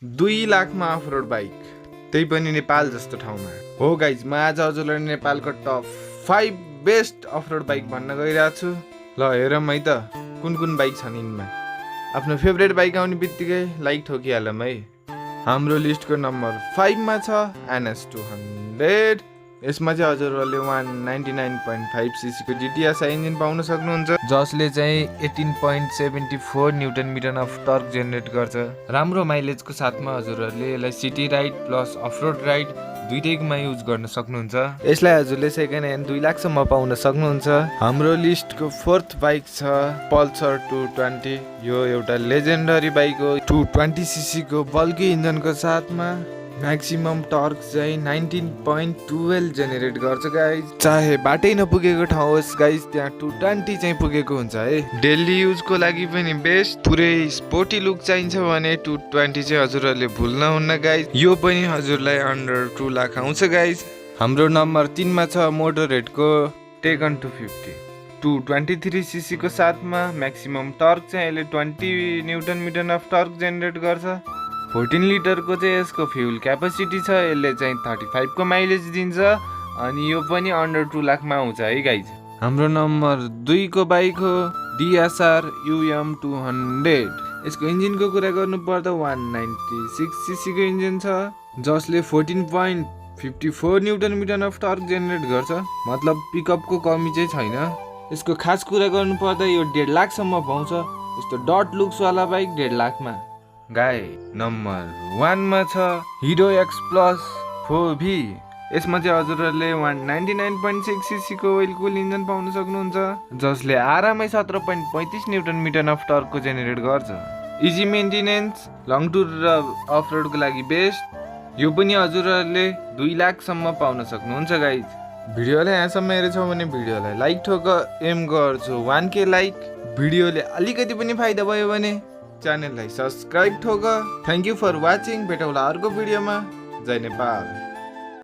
2 लाखमा अफरोड bike, त्यही पनि नेपाल जस्तो ठाउँमा। हो गाइज, म आज हजुरलाई नेपालको टप 5 बेस्ट अफरोड बाइक भन्न गइरहेको छु। ल हेरौँ है त कुन कुन बाइक छन् यिनमा। आफ्नो फेभरेट बाइक आउने बित्तिकै लाइक ठोकिहालौँ है। हाम्रो लिस्टको नम्बर 5 मा छ NS 200। यसमा चाहिँ हजुरहरूले 199.5cc को GTSI इन्जिन पाउन सक्नुहुन्छ, जसले चाहिँ 18.74 newton metre of torque generate गर्छ। राम्रो माइलेजको साथमा हजुरहरूले यसलाई city ride plus offroad ride दुईटैकोमा युज गर्न सक्नुहुन्छ। यसलाई हजुरले सेकेन्ड ह्यान्ड 2 लाखसम्म पाउन सक्नुहुन्छ। हाम्रो लिस्टको 4th बाइक छ पल्सर 220। यो एउटा लेजेन्डरी बाइक हो। 220cc को बल्की इन्जनको साथमा म्याक्सिमम टर्क चाहिँ 19.12 जेनेरेट गर्छ गाइज। चाहे बाटै नपुगेको ठाउँ होस् गाइज, त्यहाँ 220 चाहिँ पुगेको हुन्छ है। डेली युजको लागि पनि बेस्ट। पुरै स्पोर्टी लुक चाहिन्छ भने 220 चाहिँ हजुरहरूले भुल्न हुन्न गाइज। यो पनि हजुरलाई अन्डर 2 लाख आउँछ गाइज। हाम्रो नम्बर 3 मा छ मोटोरेडको टेगन 250। 223cc को साथमा म्याक्सिमम टर्क चाहिँ यसले 20 newton metre of torque generate गर्छ। 14 लिटरको चाहिँ यसको फ्युल क्यापेसिटी छ। यसले चाहिँ 35 को माइलेज दिन्छ अनि यो पनि अन्डर 2 लाखमा आउँछ है गाइज। हाम्रो नम्बर 2 को बाइक हो DSR UM 200। यसको इन्जिनको कुरा गर्नु पर्दा 196cc को इन्जिन छ, जसले 14.54 newton metre of torque generate गर्छ। मतलब पिकअपको कमी चाहिँ छैन। यसको खास कुरा गर्नु पर्दा यो 1.5 लाखसम्म पाउँछ। यस्तो डट लुक्सवाला बाइक 1.5 लाखमा। गाई नम्बर 1 मा छ हिरो X Plus 4V। यसमा चाहिँ हजुरहरूले 199.6cc को ओइल कुल इन्जिन पाउन सक्नुहुन्छ, जसले आरामै 17.35 न्युटन मिटर अफ टर्कको जेनेरेट गर्छ। इजी मेन्टेनेन्स, लङ टुर र अफ रोडको लागि बेस्ट। यो पनि हजुरहरूले 2 लाखसम्म पाउन सक्नुहुन्छ गाइज। भिडियोलाई यहाँसम्म हेरेछौँ भने भिडियोलाई लाइक ठोक। एम गर्छु 1K लाइक। भिडियोले अलिकति पनि फाइदा भयो भने च्यानललाई सब्सक्राइब ठोक। Thank you for watching. भेटौँला अर्को भिडियोमा। जय नेपाल।